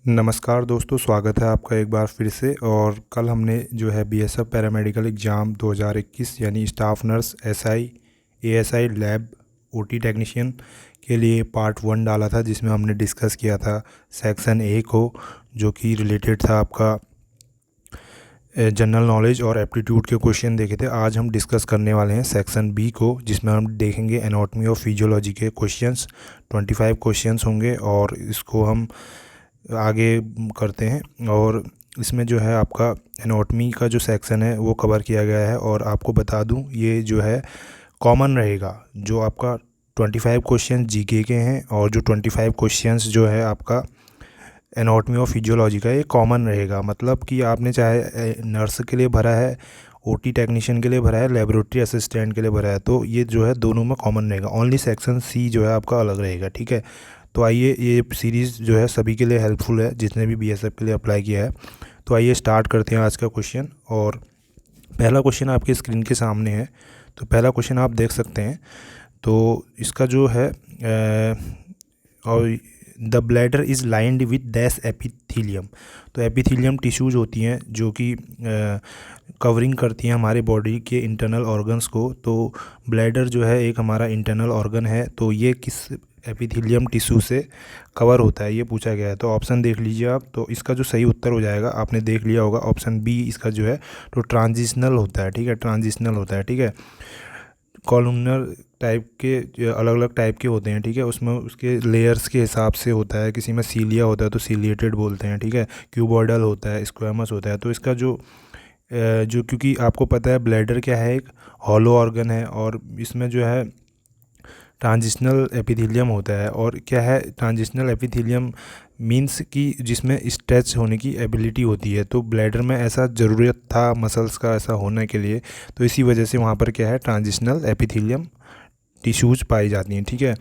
नमस्कार दोस्तों, स्वागत है आपका एक बार फिर से। और कल हमने जो है बीएसएफ पैरामेडिकल एग्ज़ाम 2021 यानी staff nurse SI ASI lab OT technician के लिए पार्ट 1 डाला था, जिसमें हमने डिस्कस किया था सेक्शन ए को, जो कि रिलेटेड था आपका जनरल नॉलेज और एप्टीट्यूड के क्वेश्चन देखे थे। आज हम डिस्कस करने वाले हैं सेक्शन बी को, जिसमें हम देखेंगे एनाटॉमी और फिजियोलॉजी के क्वेश्चंस। 25 क्वेश्चंस होंगे और इसको हम आगे करते हैं। और इसमें जो है आपका एनाटॉमी का जो सेक्शन है वो कवर किया गया है। और आपको बता दूं, ये जो है कॉमन रहेगा। जो आपका 25 क्वेश्चन जीके के हैं और जो 25 क्वेश्चंस जो है आपका एनाटॉमी और फिजियोलॉजी का, ये कॉमन रहेगा। मतलब कि आपने चाहे नर्स के लिए भरा है, ओटी टेक्नीशियन के लिए भरा है, लेबोरेटरी असिस्टेंट के लिए भरा है, तो ये जो है दोनों में कॉमन रहेगा। ओनली सेक्शन सी जो है आपका अलग रहेगा, ठीक है। तो आइए, ये सीरीज़ जो है सभी के लिए हेल्पफुल है, जिसने भी बीएसएफ के लिए अप्लाई किया है। तो आइए स्टार्ट करते हैं आज का क्वेश्चन। और पहला क्वेश्चन आपकी स्क्रीन के सामने है। तो पहला क्वेश्चन आप देख सकते हैं। तो इसका जो है और the bladder is lined with dash epithelium. तो एपिथीलियम टिश्यूज होती हैं जो कि कवरिंग करती हैं हमारे बॉडी के इंटरनल ऑर्गन्स को। तो ब्लैडर जो है एक हमारा इंटरनल ऑर्गन है, तो ये किस एपिथीलियम टिश्यू से कवर होता है, ये पूछा गया है। तो ऑप्शन देख लीजिए आप। तो इसका जो सही उत्तर हो जाएगा, आपने देख लिया होगा, ऑप्शन बी इसका जो है तो ट्रांजिशनल होता है, ठीक है। ट्रांजिशनल होता है, ठीक है। कॉलमनर टाइप के अलग अलग टाइप के होते हैं, ठीक है। उसमें उसके लेयर्स के हिसाब से होता है। किसी में सीलिया होता है तो सीलिएटेड बोलते हैं, ठीक है। क्यूबॉइडल होता है, स्क्वेमस होता है। तो इसका जो क्योंकि आपको पता है ब्लैडर क्या है, एक हॉलो ऑर्गन है, और इसमें जो है ट्रांजिशनल एपिथेलियम होता है। और क्या है ट्रांजिशनल एपिथेलियम, मींस कि जिसमें स्ट्रेच होने की एबिलिटी होती है। तो ब्लैडर में ऐसा ज़रूरत था मसल्स का ऐसा होने के लिए, तो इसी वजह से वहाँ पर क्या है ट्रांजिशनल एपिथेलियम टिश्यूज पाई जाती हैं, ठीक है।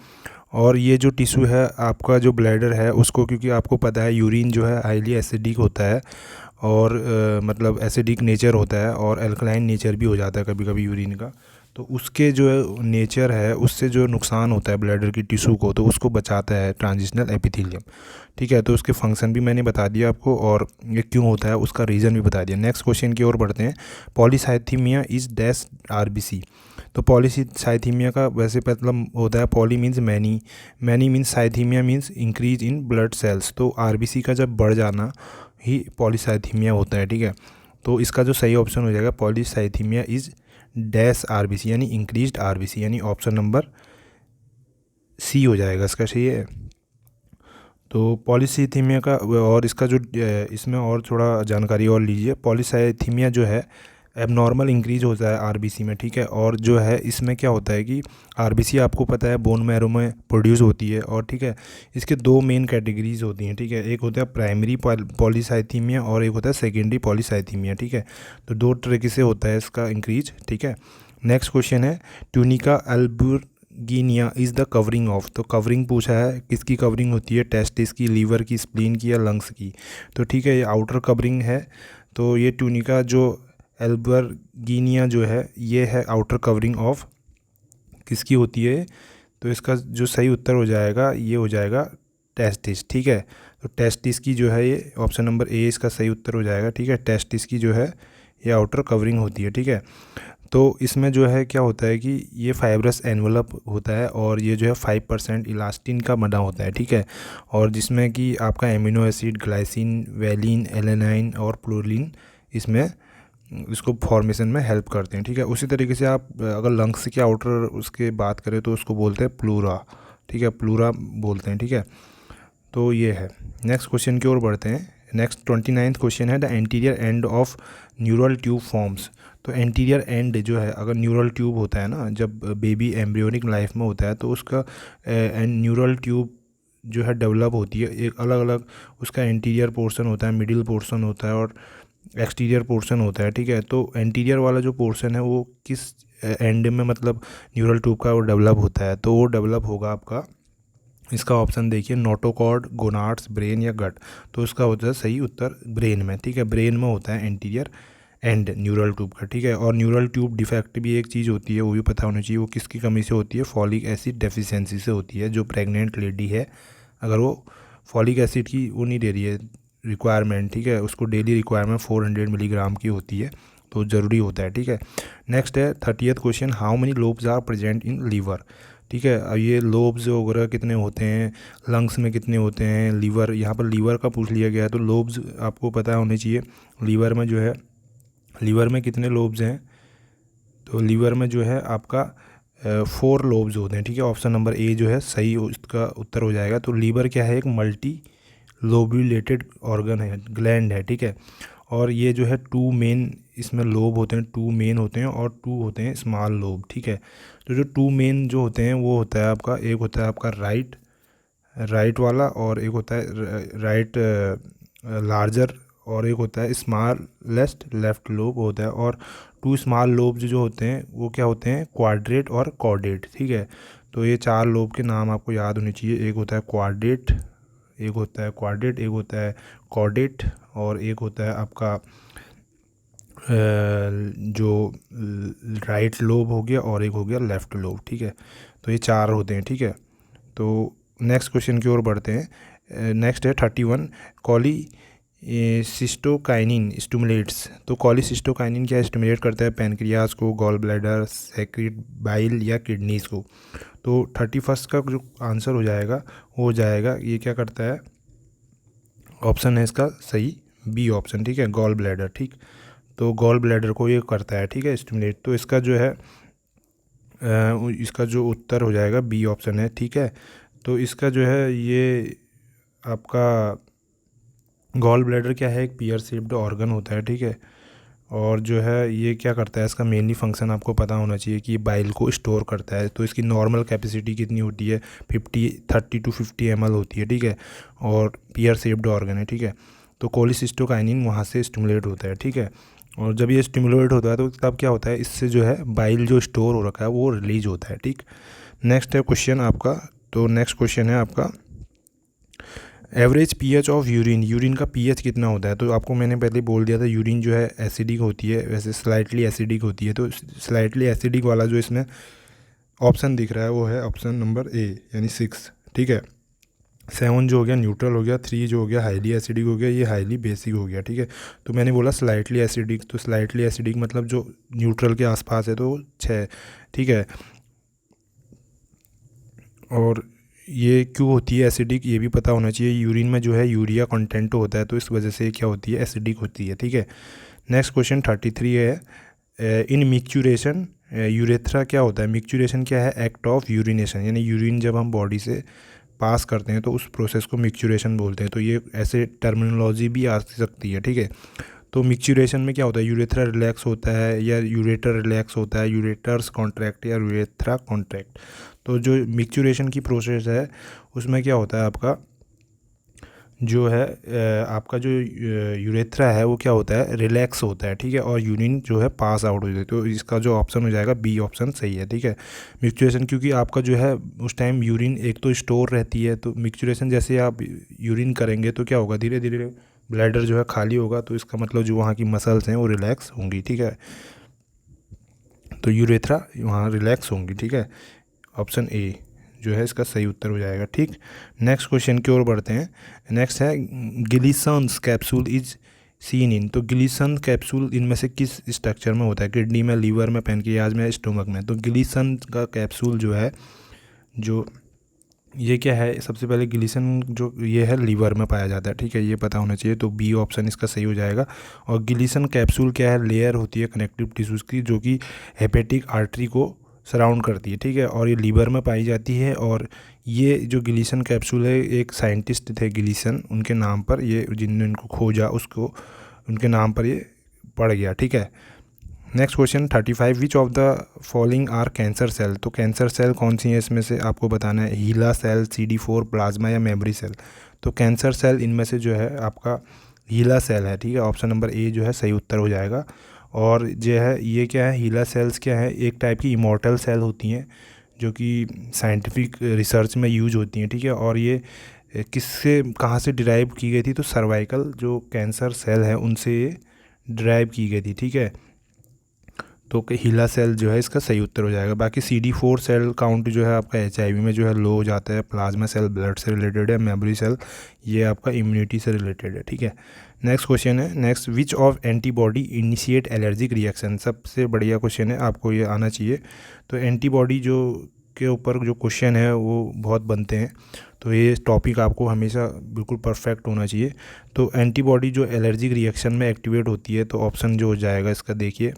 और ये जो टिश्यू है आपका, जो ब्लैडर है उसको, क्योंकि आपको पता है यूरिन जो है हाईली एसिडिक होता है, और मतलब एसिडिक नेचर होता है, और अल्कलाइन नेचर भी हो जाता है कभी कभी यूरिन का। तो उसके जो है नेचर है, उससे जो नुकसान होता है ब्लैडर की टिश्यू को, तो उसको बचाता है ट्रांजिशनल एपिथेलियम, ठीक है। तो उसके फंक्शन भी मैंने बता दिया आपको, और ये क्यों होता है उसका रीज़न भी बता दिया। नेक्स्ट क्वेश्चन की ओर बढ़ते हैं। Polycythaemia is dash RBC. तो पॉलीसाइथीमिया का वैसे मतलब होता है, poly means many, many means cythaemia means increase in blood cells. तो आरबीसी का जब बढ़ जाना ही पॉलीसाइथीमिया होता है, ठीक है। तो इसका जो सही ऑप्शन हो जाएगा, पॉलीसाइथीमिया इज़ डैश आरबीसी यानी इंक्रीज्ड आरबीसी, यानी ऑप्शन नंबर सी हो जाएगा इसका, सही है। तो पॉलीसाइथीमिया का, और इसका जो इसमें और थोड़ा जानकारी और लीजिए। पॉलीसाइथीमिया जो है एबनॉर्मल इंक्रीज होता है आरबीसी में, ठीक है। और जो है इसमें क्या होता है कि आरबीसी आपको पता है बोन मैरो में प्रोड्यूस होती है, और ठीक है इसके दो मेन कैटेगरीज होती हैं, ठीक है। एक होता है प्राइमरी पॉलीसाइथीमिया और एक होता है सेकेंडरी पॉलीसाइथीमिया, ठीक है। तो दो तरीके से होता है इसका इंक्रीज, ठीक है। नेक्स्ट क्वेश्चन है, tunica albuginea is the covering of. तो कवरिंग पूछा है, किसकी कवरिंग होती है, टेस्टिस की, लीवर की, स्प्लीन की, या लंग्स की। तो ठीक है, ये आउटर कवरिंग है। तो ये ट्यूनिका जो एल्बर्गिनिया जो है, ये है आउटर कवरिंग ऑफ किसकी होती है। तो इसका जो सही उत्तर हो जाएगा, ये हो जाएगा टेस्टिस, ठीक है। तो टेस्टिस की जो है, ये ऑप्शन नंबर ए इसका सही उत्तर हो जाएगा, ठीक है। टेस्टिस की जो है ये आउटर कवरिंग होती है, ठीक है। तो इसमें जो है क्या होता है कि ये फाइब्रस एनवलप होता है, और ये जो है 5% इलास्टिन का बना होता है, ठीक है। और जिसमें कि आपका amino acid, glycine, valine, alanine और प्लूरिन इसमें इसको फॉर्मेशन में हेल्प करते हैं, ठीक है। उसी तरीके से आप अगर लंग्स के आउटर उसके बात करें तो उसको बोलते हैं प्लूरा, ठीक है, प्लूरा बोलते हैं, ठीक है। तो ये है। नेक्स्ट क्वेश्चन की ओर बढ़ते हैं। नेक्स्ट 29th क्वेश्चन है, the anterior end of neural tube forms. तो एंटीरियर एंड जो है, अगर न्यूरल ट्यूब होता है ना, जब बेबी एम्ब्रियोनिक लाइफ में होता है, तो उसका न्यूरल ट्यूब जो है डेवलप होती है। एक अलग अलग उसका एंटीरियर पोर्शन होता है, मिडिल पोर्शन होता है, और एक्सटीरियर पोर्शन होता है, ठीक है। तो एंटीरियर वाला जो पोर्शन है वो किस एंड में, मतलब न्यूरल ट्यूब का वो डेवलप होता है, तो वो डेवलप होगा आपका, इसका ऑप्शन देखिए, नोटोकॉर्ड, गोनाड्स, ब्रेन या गट। तो उसका होता है सही उत्तर ब्रेन में, ठीक है। ब्रेन में होता है एंटीरियर एंड न्यूरल ट्यूब का, ठीक है। और न्यूरल ट्यूब डिफेक्ट भी एक चीज़ होती है, वो भी पता होना चाहिए। वो किसकी कमी से होती है, फॉलिक एसिड डेफिशिएंसी से होती है। जो प्रेग्नेंट लेडी है, अगर वो फॉलिक एसिड की वो नहीं दे रही है रिक्वायरमेंट, ठीक है, उसको डेली रिक्वायरमेंट 400 मिलीग्राम की होती है, तो ज़रूरी होता है, ठीक है। नेक्स्ट है 30th question, how many lobes are present in liver, ठीक है। अब ये लोब्स वगैरह कितने होते हैं, लंग्स में कितने होते हैं, लीवर, यहाँ पर लीवर का पूछ लिया गया है, तो लोब्स आपको पता होने चाहिए। लीवर में जो है, लीवर में कितने लोब्स हैं, तो लीवर में जो है आपका 4 लोब्स होते हैं, ठीक है। ऑप्शन नंबर ए जो है सही उसका उत्तर हो जाएगा। तो लीवर क्या है, एक मल्टी लोब्यूलेटेड ऑर्गन है, ग्लैंड है, ठीक है। और ये जो है 2 मेन इसमें लोब होते हैं, 2 मेन होते हैं और 2 होते हैं स्मॉल लोब, ठीक है। तो जो 2 मेन जो होते हैं वो होता है आपका, एक होता है आपका राइट वाला, और एक होता है राइट लार्जर, और एक होता है स्मॉलेस्ट लेफ्ट लोब होता है। और 2 स्मॉल लोब जो होते हैं वो क्या होते हैं, क्वाड्रेट और कॉर्डेट, ठीक है। तो ये 4 लोब के नाम आपको याद होने चाहिए, एक होता है क्वाड्रेट, एक होता है क्वाड्रेट, एक होता है कॉर्डेट, और एक होता है आपका जो राइट लोब हो गया, और एक हो गया लेफ़्ट लोब, ठीक है। तो ये 4 होते हैं, ठीक है। तो नेक्स्ट क्वेश्चन की ओर बढ़ते हैं। नेक्स्ट है 31, कोलिसिस्टोकाइनिन स्टिमुलेट्स, तो कोलिसिस्टोकाइनिन क्या स्टिमुलेट करता है, पैनक्रियाज को, गॉल ब्लैडर, सेक्रेट बाइल या किडनीज को। तो 31 का जो आंसर हो जाएगा वो हो जाएगा, ये क्या करता है, ऑप्शन है इसका सही बी ऑप्शन, ठीक है, गॉल ब्लैडर, ठीक। तो गॉल ब्लैडर को ये करता है, ठीक है, स्टिमुलेट। तो इसका जो है इसका जो उत्तर हो जाएगा बी ऑप्शन है, ठीक है। तो इसका जो है ये आपका गॉल ब्लैडर क्या है, एक पियर शेप्ड ऑर्गन होता है, ठीक है। और जो है ये क्या करता है, इसका मेनली फंक्शन आपको पता होना चाहिए कि बाइल को स्टोर करता है। तो इसकी नॉर्मल कैपेसिटी कितनी होती है, 30 to 50 ml होती है, ठीक है। और पियर शेप्ड ऑर्गन है, ठीक है। तो कोलिसिस्टोकाइनिन वहाँ से स्टिमुलेट होता है, ठीक है। और जब ये स्टिमुलेट होता है तो तब क्या होता है, इससे जो है बाइल जो स्टोर हो रखा है वो रिलीज होता है, ठीक। नेक्स्ट है क्वेश्चन आपका, तो नेक्स्ट क्वेश्चन है आपका average pH of urine, urine का पीएच कितना होता है। तो आपको मैंने पहले बोल दिया था यूरिन जो है एसिडिक होती है, वैसे स्लाइटली एसिडिक होती है। तो स्लाइटली एसिडिक वाला जो इसमें ऑप्शन दिख रहा है वो है ऑप्शन नंबर ए, यानी 6, ठीक है। 7 जो हो गया न्यूट्रल हो गया, 3 जो हो गया हाईली एसिडिक हो गया, ये हाईली बेसिक हो गया, ठीक है। तो मैंने बोला स्लाइटली एसिडिक, तो स्लाइटली एसिडिक मतलब जो न्यूट्रल के आसपास है, तो 6, ठीक है। और ये क्यों होती है एसिडिक, ये भी पता होना चाहिए। यूरिन में जो है यूरिया कंटेंट होता है, तो इस वजह से क्या होती है, एसिडिक होती है, ठीक है। नेक्स्ट क्वेश्चन 33 है, इन मिक्चुरेशन यूरेथ्रा क्या होता है। मिक्चुरेशन क्या है, एक्ट ऑफ यूरिनेशन, यानी यूरिन जब हम बॉडी से पास करते हैं तो उस प्रोसेस को मिक्चुरेशन बोलते हैं। तो ये ऐसे टर्मिनोलॉजी भी आ सकती है, ठीक है। तो मिक्चुरेशन में क्या होता है, यूरेथ्रा रिलैक्स होता है या यूरेटर रिलैक्स होता है, यूरेटर्स कॉन्ट्रैक्ट या यूरेथ्रा कॉन्ट्रैक्ट। तो जो मिक्चुरेशन की प्रोसेस है उसमें क्या होता है, आपका जो है आपका जो यूरेथ्रा है वो क्या होता है, रिलैक्स होता है, ठीक है। और यूरिन जो है पास आउट हो जाती है। तो इसका जो ऑप्शन हो जाएगा बी ऑप्शन सही है, ठीक है। मिक्चुरेशन, क्योंकि आपका जो है उस टाइम यूरिन एक तो स्टोर रहती है, तो मिक्चुरेशन जैसे आप यूरिन करेंगे तो क्या होगा, धीरे धीरे ब्लैडर जो है खाली होगा, तो इसका मतलब जो वहाँ की मसल्स हैं वो रिलैक्स होंगी, ठीक है। तो यूरेथ्रा वहाँ रिलैक्स होंगी, ठीक है। ऑप्शन ए जो है इसका सही उत्तर हो जाएगा, ठीक। नेक्स्ट क्वेश्चन की ओर बढ़ते हैं। नेक्स्ट है गिलिसन्स कैप्सूल इज सीन इन, तो गिलिसन कैप्सूल इनमें से किस स्ट्रक्चर में होता है, किडनी में, लीवर में, पैनक्रियाज में, स्टोमक में। तो गिलिसन का कैप्सूल जो है, जो ये क्या है, सबसे पहले गिलिसन जो ये है लीवर में पाया जाता है, ठीक है, ये पता होना चाहिए। तो बी ऑप्शन इसका सही हो जाएगा। और गिलिसन कैप्सूल क्या है, लेयर होती है कनेक्टिव टिश्यूज़ की, जो कि हेपेटिक आर्टरी को सराउंड करती है, ठीक है। और ये लीवर में पाई जाती है। और ये जो गिलिसन कैप्सूल है, एक साइंटिस्ट थे गिलिसन, उनके नाम पर ये, जिनने इनको खोजा उसको उनके नाम पर ये पड़ गया, ठीक है। Next question 35, which of the following are cancer cell, तो कैंसर सेल कौन सी है इसमें से आपको बताना है, हीला सेल, CD4, प्लाज्मा या मेमोरी सेल। तो कैंसर सेल इनमें से जो है आपका हीला सेल है, ठीक है। ऑप्शन नंबर ए जो है सही उत्तर हो जाएगा। और जो है ये क्या है, हीला सेल्स क्या है, एक टाइप की इमॉर्टल सेल होती हैं जो कि साइंटिफिक रिसर्च में यूज होती हैं, ठीक है। और ये किससे कहाँ से डिराइव की गई थी, तो सर्वाइकल जो कैंसर सेल है उनसे ये डिराइव की गई थी, ठीक है। तो हीला सेल जो है इसका सही उत्तर हो जाएगा। बाकी CD4 सेल काउंट जो है आपका HIV में जो है लो हो जाता है। प्लाज्मा सेल ब्लड से रिलेटेड है। मेमोरी सेल ये आपका इम्यूनिटी से रिलेटेड है, ठीक है। नेक्स्ट क्वेश्चन है, next which of antibody initiate allergic reaction. सबसे बढ़िया क्वेश्चन है, आपको ये आना चाहिए। तो एंटीबॉडी जो के ऊपर जो क्वेश्चन है वो बहुत बनते हैं, तो ये टॉपिक आपको हमेशा बिल्कुल परफेक्ट होना चाहिए। तो एंटीबॉडी जो एलर्जिक रिएक्शन में एक्टिवेट होती है, तो ऑप्शन जो हो जाएगा इसका देखिए,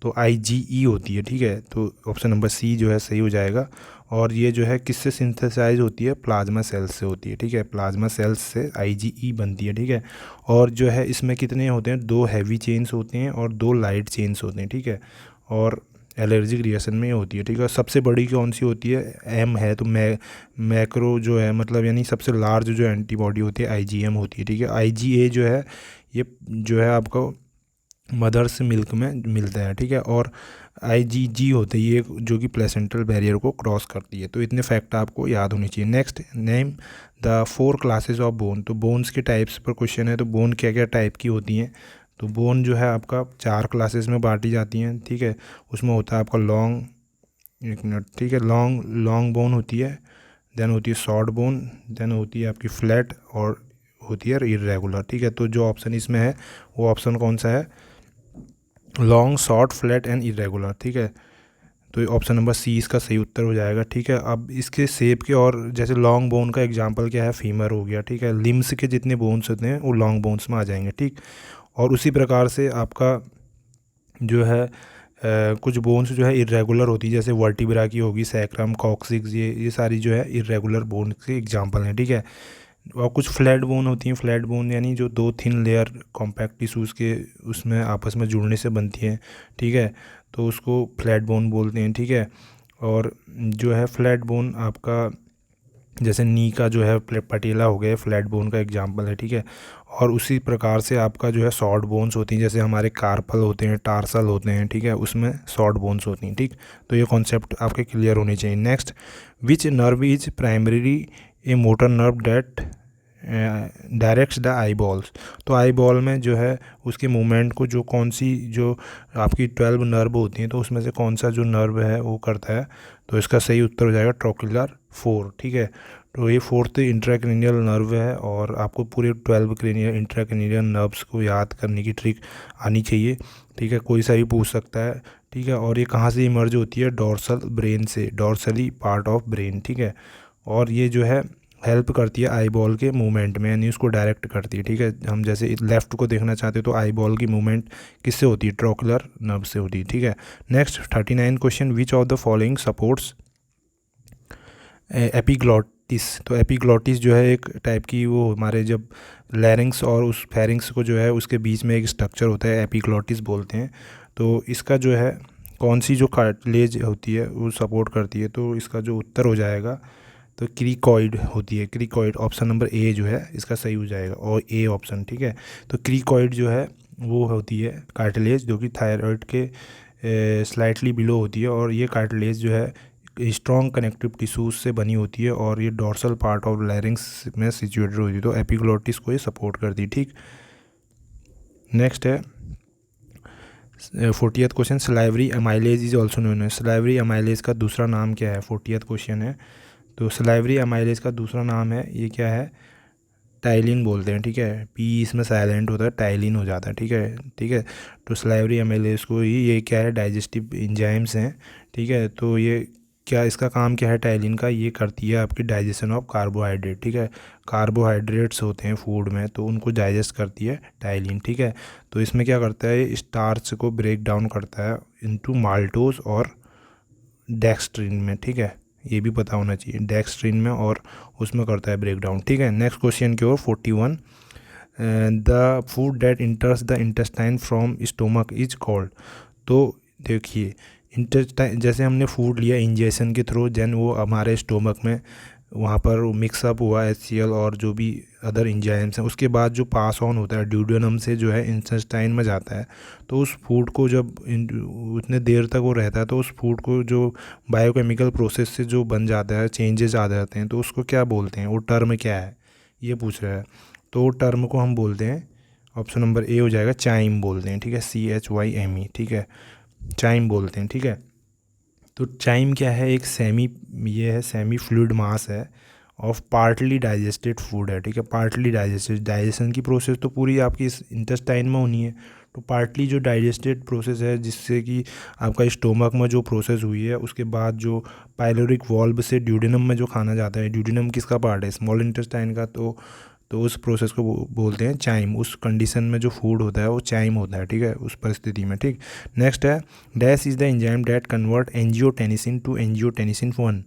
तो IgE होती है, ठीक है। तो ऑप्शन नंबर C जो है सही हो जाएगा। और ये जो है किससे सिंथेसाइज होती है, प्लाज्मा सेल्स से होती है, ठीक है। प्लाज्मा सेल्स से IgE बनती है, ठीक है। और जो है इसमें कितने होते हैं, 2 हैवी चेन्स होते हैं और 2 लाइट चेन्स होते हैं, ठीक है। और एलर्जिक रिएक्शन में होती है, ठीक है। सबसे बड़ी कौन सी होती है, M है, तो मैक्रो जो है मतलब यानी सबसे लार्ज जो एंटीबॉडी होती है IgM होती है, ठीक है। IgA जो है ये जो है आपको मदर्स मिल्क में मिलता है, ठीक है। और IgG होती है ये जो कि प्लेसेंटल बैरियर को क्रॉस करती है। तो इतने फैक्ट आपको याद होने चाहिए। Next, name the 4 classes of bone. तो बोन्स के टाइप्स पर क्वेश्चन है, तो बोन क्या क्या टाइप की होती हैं। तो बोन जो है आपका 4 क्लासेस में बांटी जाती हैं, ठीक है। उसमें होता है आपका लॉन्ग, एक मिनट, ठीक है, लॉन्ग बोन होती है, देन होती है शॉर्ट बोन, देन होती है आपकी फ्लैट, और होती है इरेगुलर, ठीक है। तो जो ऑप्शन इसमें है वो ऑप्शन कौन सा है, long, short, flat and irregular, ठीक है। तो ऑप्शन नंबर C इसका सही उत्तर हो जाएगा, ठीक है। अब इसके शेप के, और जैसे लॉन्ग बोन का एग्जांपल क्या है, फीमर हो गया, ठीक है। लिम्स के जितने बोन्स होते हैं वो लॉन्ग बोन्स में आ जाएंगे, ठीक। और उसी प्रकार से आपका जो है कुछ बोन्स जो है इरेगुलर होती है, जैसे वर्टिब्रा की होगी, सैक्रम, कॉक्सिक्स, ये सारी जो है इरेगुलर बोन के एग्जांपल हैं, ठीक है। और कुछ फ्लैट बोन होती हैं। फ्लैट बोन यानी जो 2 थिन लेयर कॉम्पैक्ट टिश्यूज़ के उसमें आपस में जुड़ने से बनती हैं, ठीक है। तो उसको फ्लैट बोन बोलते हैं, ठीक है। और जो है फ्लैट बोन आपका जैसे नी का जो है पटेला हो गया, फ्लैट बोन का एग्जांपल है, ठीक है। और उसी प्रकार से आपका जो है शॉर्ट बोन्स होती हैं, जैसे हमारे कार्पल होते हैं, टार्सल होते हैं, ठीक है, उसमें शॉर्ट बोन्स होती हैं, ठीक। तो ये कॉन्सेप्ट आपके क्लियर होने चाहिए। Next, which nerve is primary a motor nerve that directs the eye balls. तो आई बॉल में जो है उसके मूवमेंट को जो कौन सी जो आपकी 12 नर्व होती हैं, तो उसमें से कौन सा जो नर्व है वो करता है। तो इसका सही उत्तर हो जाएगा ट्रोक्युलर 4, ठीक है। तो ये 4th इंट्राक्रैनियल नर्व है, और आपको पूरे 12 इंट्राक्रैनियल नर्व्स को याद करने की ट्रिक आनी चाहिए, ठीक है। कोई सा भी पूछ सकता है, ठीक है। और ये कहाँ से इमर्ज होती है, डॉर्सल ब्रेन से, डॉर्सली पार्ट ऑफ ब्रेन, ठीक है। और ये जो है हेल्प करती है आई बॉल के मूवमेंट में, यानी उसको डायरेक्ट करती है, ठीक है। हम जैसे लेफ़्ट को देखना चाहते हैं तो आई बॉल की मूवमेंट किससे होती है, ट्रोक्युलर नर्व से होती है, ठीक है। Next 39 question, which of the following supports epiglottis. तो एपिग्लॉटिस जो है एक टाइप की वो हमारे जब लैरिंग्स और उस फेरिंग्स को जो है उसके बीच में एक स्ट्रक्चर होता है, एपिग्लॉटिस बोलते हैं। तो इसका जो है कौन सी जो कार्टिलेज होती है वो सपोर्ट करती है, तो इसका जो उत्तर हो जाएगा तो क्रिकॉइड होती है, क्रिकॉइड। ऑप्शन नंबर A जो है इसका सही हो जाएगा, और A ऑप्शन, ठीक है। तो क्रिकॉइड जो है वो होती है कार्टिलेज जो कि थायराइड के स्लाइटली बिलो होती है, और ये कार्टिलेज जो है स्ट्रॉन्ग कनेक्टिव टिश्यूज से बनी होती है, और ये डॉर्सल पार्ट ऑफ लैरिंग्स में सिचुएटेड होती है। तो एपिग्लॉटिस को ये सपोर्ट करती है, ठीक। नेक्स्ट है 40th question, salivary amylase is also known है। सलाइवरी अमाइलेज का दूसरा नाम क्या है, 40th क्वेश्चन है। तो सलाइवरी अमाइलेज का दूसरा नाम है, ये क्या है, टाइलिन बोलते हैं, ठीक है। P इसमें साइलेंट होता है, टाइलिन हो जाता है, ठीक है, ठीक है। तो सलाइवरी अमाइलेज को ही ये क्या है, डाइजेस्टिव एंजाइम्स हैं, ठीक है। तो ये क्या, इसका काम क्या है टाइलिन का, ये करती है आपकी डाइजेशन ऑफ कार्बोहाइड्रेट, ठीक है। कार्बोहाइड्रेट्स होते हैं फूड में, तो उनको डाइजेस्ट करती है टाइलिन, ठीक है। तो इसमें क्या करता है, स्टार्च को ब्रेक डाउन करता है इनटू माल्टोज और डेक्स्ट्रिन में, ठीक है। ये भी पता होना चाहिए, डेक्स्ट्रिन में और उसमें करता है ब्रेक डाउन, ठीक है। नेक्स्ट क्वेश्चन की ओर 41, the food that enters the intestine from stomach is called. तो देखिए इंटेस्टाइन, जैसे हमने फूड लिया इंजेक्शन के थ्रू, देन वो हमारे स्टोमक में वहाँ पर मिक्सअप हुआ HCl और जो भी अदर एंजाइम्स हैं, उसके बाद जो पास ऑन होता है ड्यूडेनम से जो है इंटेस्टाइन में जाता है। तो उस फूड को जब उतने देर तक वो रहता है, तो उस फूड को जो बायोकेमिकल प्रोसेस से जो बन जाता है, चेंजेस आ जाते हैं, तो उसको क्या बोलते हैं, वो टर्म क्या है, ये पूछ रहा है। तो वो टर्म को हम बोलते हैं, ऑप्शन नंबर A हो जाएगा, चाइम बोलते हैं, ठीक है, CHYME, ठीक है। चाइम बोलते हैं, ठीक है। तो चाइम क्या है, एक ये है सेमी फ्लूइड मास है ऑफ पार्टली डाइजेस्टेड फूड है, ठीक है। पार्टली डाइजेस्टेड, डाइजेशन की प्रोसेस तो पूरी आपकी इस इंटेस्टाइन में होनी है, तो पार्टली जो डाइजेस्टेड प्रोसेस है जिससे कि आपका स्टोमक में जो प्रोसेस हुई है उसके बाद जो पाइलोरिक वॉल्व से ड्यूडेनम में जो खाना जाता है, ड्यूडेनम किसका पार्ट है, स्मॉल इंटेस्टाइन का, तो उस प्रोसेस को बोलते हैं चाइम। उस कंडीशन में जो फूड होता है वो चाइम होता है, ठीक है, उस परिस्थिति में, ठीक। नेक्स्ट है dash is the enzyme that convert angiotensin to angiotensin 1।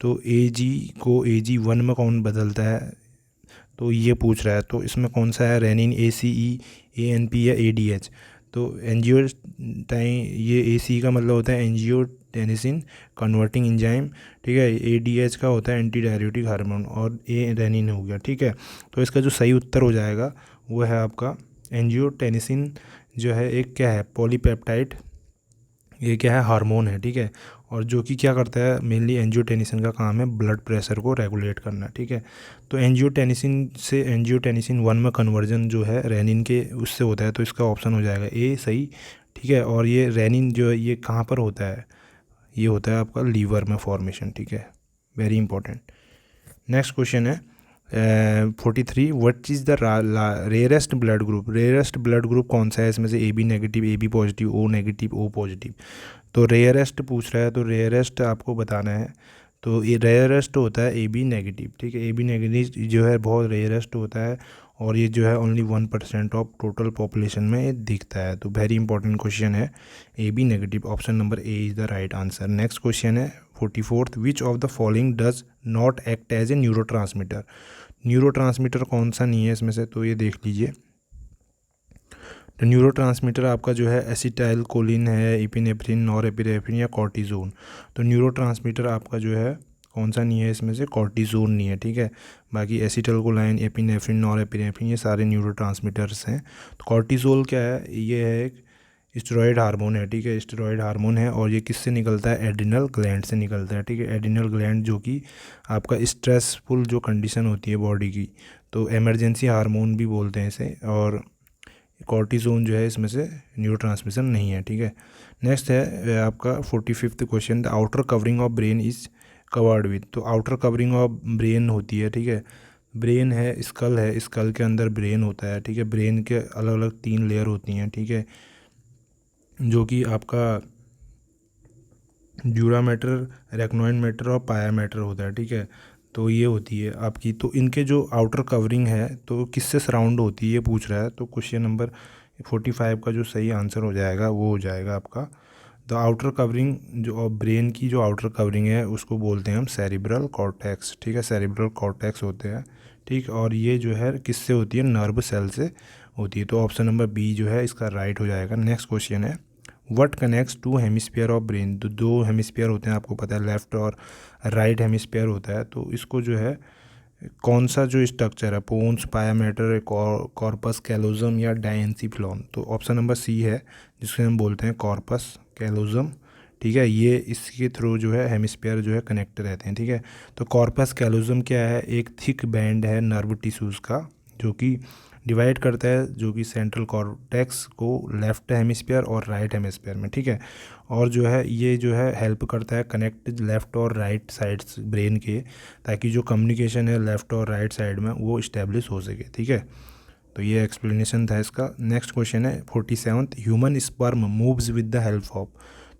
तो एजी को AG1 में कौन बदलता है, तो ये पूछ रहा है। तो इसमें कौन सा है, रेनिन, ACE, ANP या ADH। तो एंजियोटाइन, ये AC का मतलब होता है एंजियोटेनिसिन कन्वर्टिंग एंजाइम, ठीक है। ADH का होता है एंटी डाययूरेटिक हार्मोन, और रेनिन हो गया, ठीक है। तो इसका जो सही उत्तर हो जाएगा वो है आपका एंजियोटेनिसिन, जो है एक क्या है, पॉलीपेप्टाइड, ये क्या है, हार्मोन है, ठीक है। और जो कि क्या करता है, मेनली एंजियोटेनिसिन का काम है ब्लड प्रेशर को रेगुलेट करना, ठीक है। तो एंजियोटेनिसिन से एंजियोटेनिसिन 1 में कन्वर्जन जो है रेनिन के उससे होता है, तो इसका ऑप्शन हो जाएगा ए सही, ठीक है। और ये रेनिन जो है ये कहाँ पर होता है, ये होता है आपका लीवर में फॉर्मेशन, ठीक है, वेरी इंपॉर्टेंट। नेक्स्ट क्वेश्चन है 43, what is the rarest blood group. Rarest blood group कौन सा है इसमें से, AB negative, AB positive, O negative, O positive. तो रेयरेस्ट पूछ रहा है, तो रेयरेस्ट आपको बताना है। तो ये रेयरेस्ट होता है AB नेगेटिव, ठीक है। AB नेगेटिव जो है बहुत रेयरेस्ट होता है, और ये जो है ओनली 1% ऑफ टोटल पॉपुलेशन में ये दिखता है। तो वेरी इंपॉर्टेंट क्वेश्चन है AB नेगेटिव, option number A is the right answer. Next question है 44, which of the following does not act as a neurotransmitter. Neurotransmitter कौन सा नहीं है इसमें से, तो ये देख लीजिए। तो न्यूरोट्रांसमीटर आपका जो है एसिटाइल कोलिन है, एपिनेफ्रिन, नॉरएपिनेफ्रिन या कॉर्टिजोन। तो न्यूरोट्रांसमीटर आपका जो है कौन सा नहीं है इसमें से, कॉर्टिजोन नहीं है, ठीक है। बाकी एसिटाइल कोलाइन, एपिनेफ्रिन, नॉरएपिनेफ्रिन ये सारे न्यूरोट्रांसमीटर्स हैं। तो कॉर्टिजोल क्या है, ये है एक स्टेरॉयड हार्मोन है, ठीक है, स्टेरॉयड हार्मोन है, और ये किससे निकलता है, एड्रिनल ग्लैंड से निकलता है, ठीक है। एड्रिनल ग्लैंड जो कि आपका स्ट्रेसफुल जो कंडीशन होती है बॉडी की, तो इमरजेंसी हार्मोन भी बोलते हैं इसे। और कॉर्टिजोन जो है इसमें से न्यूरोट्रांसमिशन नहीं है, ठीक है। नेक्स्ट है आपका 45th question, the outer covering of brain is covered with. तो आउटर कवरिंग ऑफ ब्रेन होती है, ठीक है। ब्रेन है, स्कल के अंदर ब्रेन होता है, ठीक है। ब्रेन के अलग अलग 3 लेयर होती हैं, ठीक है, जो कि आपका ड्यूरा मैटर, रेक्नोइड मैटर और पाया मैटर होता है, ठीक है। तो ये होती है आपकी, तो इनके जो आउटर कवरिंग है तो किससे सराउंड होती है ये पूछ रहा है। तो क्वेश्चन नंबर 45 का जो सही आंसर हो जाएगा वो हो जाएगा आपका द आउटर कवरिंग, जो ब्रेन की जो आउटर कवरिंग है उसको बोलते हैं हम सेरिब्रल कॉर्टेक्स, ठीक है, सेरिब्रल कॉर्टेक्स होते हैं, ठीक। और ये जो है किससे होती है, नर्व सेल से होती है। तो ऑप्शन नंबर B जो है इसका राइट हो जाएगा। नेक्स्ट क्वेश्चन है what connects two hemisphere of brain. तो 2 हेमिस्फीयर होते हैं, आपको पता है, लेफ्ट और राइट हेमिस्फीयर होता है। तो इसको जो है कौन सा जो स्ट्रक्चर है, पोन्स, पाया मैटर, कॉर्पस कैलोजम या डायंसिफ्लॉन। तो ऑप्शन नंबर C है जिसको हम बोलते हैं कॉर्पस कैलोजम, ठीक है। ये इसके थ्रू जो है हेमिस्फीयर जो है कनेक्ट रहते हैं, ठीक है। तो कॉर्पस कैलोजम क्या है, एक थिक बैंड है नर्व टिश्यूज़ का जो कि डिवाइड करता है, जो कि सेंट्रल कॉर्टेक्स को लेफ्ट हेमिस्फीयर और राइट हेमिस्फीयर में, ठीक है। और जो है ये जो है हेल्प करता है कनेक्ट लेफ़्ट और राइट साइड्स ब्रेन के, ताकि जो कम्युनिकेशन है लेफ़्ट और राइट साइड में वो इस्टेब्लिश हो सके, ठीक है। तो ये एक्सप्लेनेशन था इसका। नेक्स्ट क्वेश्चन है 47, human sperm moves with the help of.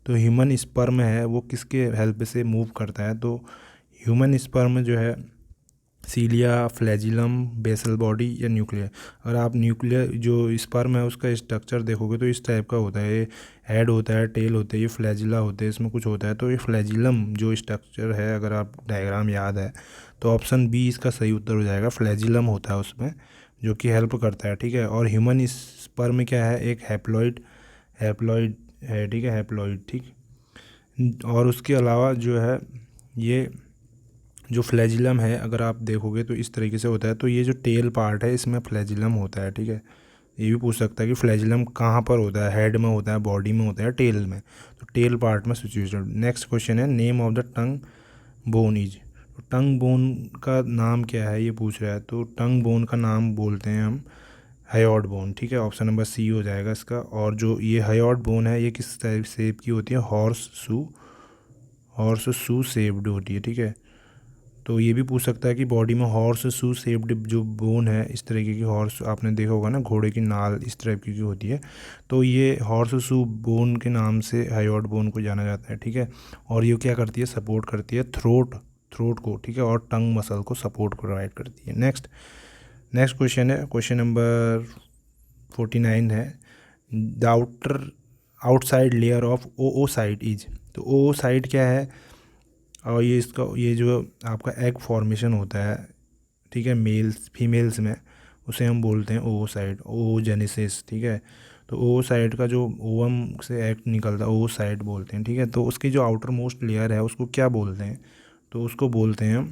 तो ह्यूमन स्पर्म है वो किसके हेल्प से मूव करता है। तो ह्यूमन स्पर्म जो है सीलिया, फ्लैजिलम, बेसल बॉडी या न्यूक्लियर। अगर आप न्यूक्लियर जो स्पर्म है उसका स्ट्रक्चर देखोगे तो इस टाइप का होता है, हेड होता है, टेल होता है, ये फ्लैजिला होते हैं, इसमें कुछ होता है। तो ये फ्लैजिलम जो स्ट्रक्चर है, अगर आप डायग्राम याद है तो ऑप्शन B इसका सही उत्तर हो जाएगा, फ्लैजिलम होता है उसमें, जो कि हेल्प करता है, ठीक है। और ह्यूमन स्पर्म क्या है, एक हैप्लॉइड हैप्लॉइड है, ठीक है, हैप्लॉइड, ठीक। और उसके अलावा जो है ये जो फ्लैजिलम है अगर आप देखोगे तो इस तरीके से होता है। तो ये जो टेल पार्ट है इसमें फ्लैजिलम होता है, ठीक है। ये भी पूछ सकता है कि फ्लैजिलम कहाँ पर होता है, हेड में होता है, बॉडी में होता है, टेल में। तो टेल पार्ट में सिचुएटेड। नेक्स्ट क्वेश्चन है name of the tongue bone is. तो टंग बोन का नाम क्या है ये पूछ रहा है। तो टंग बोन का नाम बोलते हैं हम हायोइड बोन, ठीक है, ऑप्शन नंबर सी हो जाएगा इसका। और जो ये हायोइड बोन है ये किस टाइप शेप की होती है, हॉर्स शू शेप्ड होती है, ठीक है। तो ये भी पूछ सकता है कि बॉडी में हॉर्स शू शेप्ड जो बोन है, इस तरीके की हॉर्स, आपने देखा होगा ना घोड़े की नाल इस टाइप की होती है, तो ये हॉर्स शू बोन के नाम से हायोइड बोन को जाना जाता है, ठीक है। और ये क्या करती है, सपोर्ट करती है थ्रोट को, ठीक है, और टंग मसल को सपोर्ट प्रोवाइड करती है। नेक्स्ट क्वेश्चन है, क्वेश्चन नंबर 49 है, the outside layer of oocyte is. तो ओओसाइट क्या है, और ये जो आपका एग फॉर्मेशन होता है, ठीक है, मेल्स फीमेल्स में, उसे हम बोलते हैं ओओसाइट, ओजेनेसिस, ठीक है। तो ओओसाइट का जो ओवम से एग निकलता है ओओसाइट बोलते हैं, ठीक है। तो उसकी जो आउटर मोस्ट लेयर है उसको क्या बोलते हैं, तो उसको बोलते हैं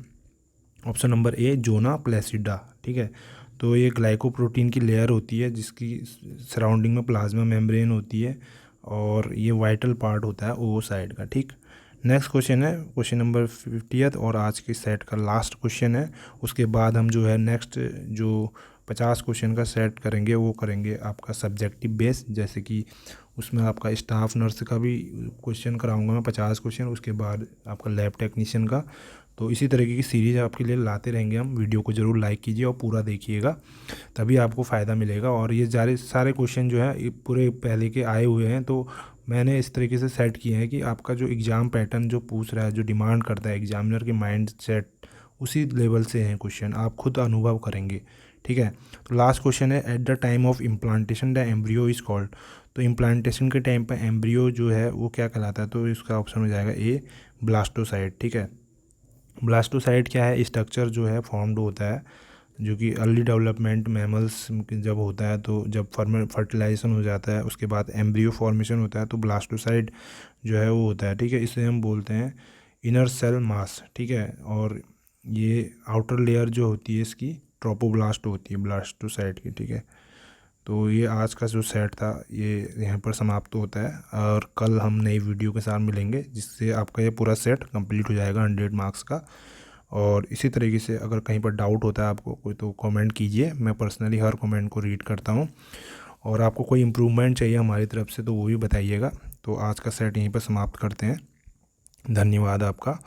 ऑप्शन नंबर ए जोना प्लेसिडा, ठीक है। तो ये ग्लाइकोप्रोटीन की लेयर होती है जिसकी सराउंडिंग में प्लाज्मा मेम्ब्रेन होती है, और ये वाइटल पार्ट होता है ओवोसाइट का, ठीक। नेक्स्ट क्वेश्चन है क्वेश्चन नंबर 50 और आज के सेट का लास्ट क्वेश्चन है। उसके बाद हम जो है नेक्स्ट जो 50 क्वेश्चन का सेट करेंगे वो करेंगे आपका सब्जेक्टिव बेस, जैसे कि उसमें आपका स्टाफ नर्स का भी क्वेश्चन कराऊंगा मैं 50 क्वेश्चन, उसके बाद आपका लैब टेक्नीशियन का। तो इसी तरीके की सीरीज़ आपके लिए लाते रहेंगे हम। वीडियो को ज़रूर लाइक कीजिए और पूरा देखिएगा, तभी आपको फ़ायदा मिलेगा। और ये सारे क्वेश्चन जो है ये पूरे पहले के आए हुए हैं, तो मैंने इस तरीके से सेट किए हैं कि आपका जो एग्ज़ाम पैटर्न जो पूछ रहा है, जो डिमांड करता है एग्जामिनर के माइंड सेट, उसी लेवल से हैं क्वेश्चन, आप खुद अनुभव करेंगे, ठीक है। तो लास्ट क्वेश्चन है, at the time of implantation the embryo is called. तो इम्प्लांटेशन के टाइम पर एम्ब्रियो जो है वो क्या कहलाता है, तो इसका ऑप्शन हो जाएगा ए ब्लास्टोसाइट, ठीक है। ब्लास्टोसाइट क्या है, स्ट्रक्चर जो है फॉर्म्ड होता है, जो कि अर्ली डेवलपमेंट मैमल्स जब होता है, तो जब फर्टिलाइजेशन हो जाता है उसके बाद एम्ब्रियो फॉर्मेशन होता है, तो ब्लास्टोसाइट जो है वो होता है, ठीक है। इसे हम बोलते हैं इनर सेल मास, ठीक है। और ये आउटर लेयर जो होती है इसकी ट्रोपोब्लास्ट होती है ब्लास्टोसाइट की, ठीक है। तो ये आज का जो सेट था ये यहाँ पर समाप्त होता है, और कल हम नई वीडियो के साथ मिलेंगे जिससे आपका ये पूरा सेट कंप्लीट हो जाएगा 100 मार्क्स का। और इसी तरीके से अगर कहीं पर डाउट होता है आपको कोई, तो कमेंट कीजिए, मैं पर्सनली हर कमेंट को रीड करता हूँ। और आपको कोई इम्प्रूवमेंट चाहिए हमारी तरफ से तो वो भी बताइएगा। तो आज का सेट यहीं पर समाप्त करते हैं। धन्यवाद आपका।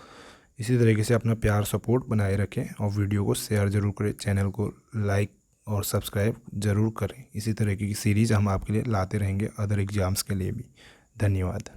इसी तरीके से अपना प्यार सपोर्ट बनाए रखें और वीडियो को शेयर ज़रूर करें, चैनल को लाइक और सब्सक्राइब ज़रूर करें। इसी तरीके की सीरीज़ हम आपके लिए लाते रहेंगे अदर एग्ज़ाम्स के लिए भी। धन्यवाद।